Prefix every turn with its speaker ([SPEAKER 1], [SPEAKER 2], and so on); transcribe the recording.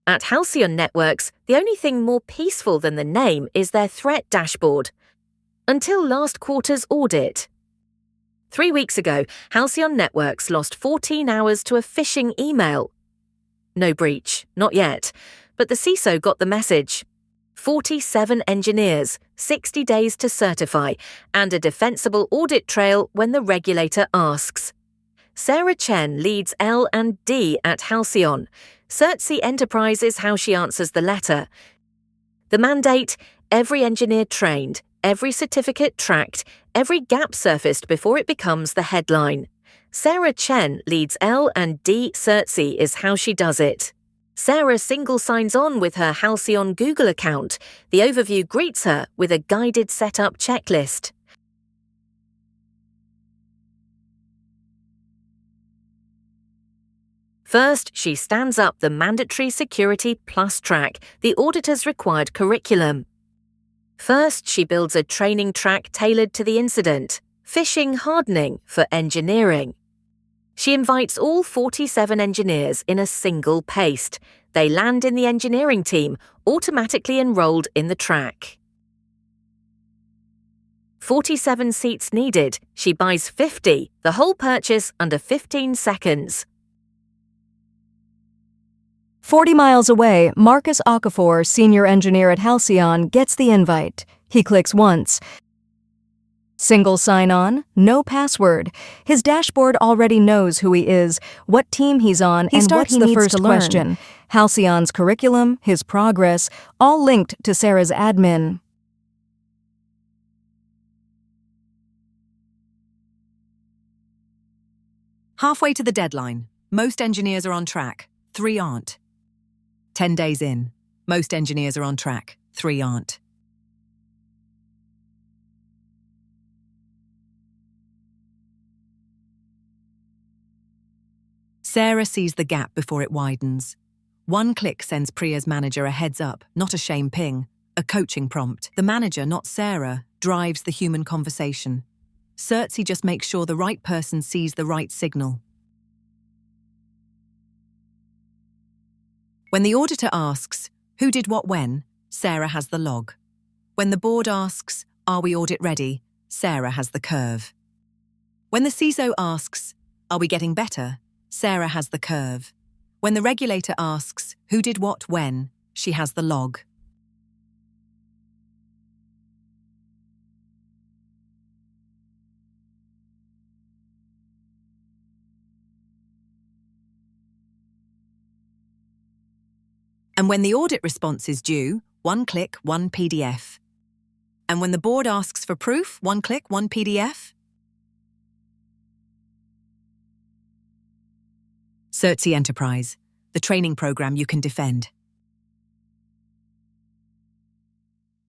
[SPEAKER 1] At Halcyon Networks, the only thing more peaceful than the name is their threat dashboard. Until last quarter's audit. 3 weeks ago, Halcyon Networks lost 14 hours to a phishing email. No breach, not yet, but the CISO got the message. 47 engineers, 60 days to certify, and a defensible audit trail when the regulator asks. Chen leads L&D at Halcyon. Certcy Enterprise is how she answers the letter. The mandate: every engineer trained, every certificate tracked, every gap surfaced before it becomes the headline. Chen leads L&D. Certcy is how she does it. Sarah single signs on with her Halcyon Google account. The overview greets her with a guided setup checklist. First, she stands up the mandatory Security Plus track, the auditor's required curriculum. First, she builds a training track tailored to the incident, phishing hardening for engineering. She invites all 47 engineers in a single paste. They land in the engineering team, automatically enrolled in the track. 47 seats needed. She buys 50, the whole purchase under 15 seconds.
[SPEAKER 2] 40 miles away, Marcus Okafor, senior engineer at Halcyon, gets the invite. He clicks once. Single sign-on, no password. His dashboard already knows who he is, what team he's on, and what he needs to learn. Question. Halcyon's curriculum, his progress, all linked to Sarah's admin.
[SPEAKER 3] Halfway to the deadline. Most engineers are on track. 3 aren't. 10 days in. Most engineers are on track. 3 aren't. Sarah sees the gap before it widens. 1 click sends Priya's manager a heads up, not a shame ping, a coaching prompt. The manager, not Sarah, drives the human conversation. Certcy just makes sure the right person sees the right signal. When the auditor asks, who did what when, Sarah has the log. When the board asks, are we audit ready, Sarah has the curve. When the CISO asks, are we getting better, Sarah has the curve. When the regulator asks, who did what when, she has the log. And when the audit response is due, 1 click, 1 PDF. And when the board asks for proof, 1 click, 1 PDF. Certcy Enterprise, the training program you can defend.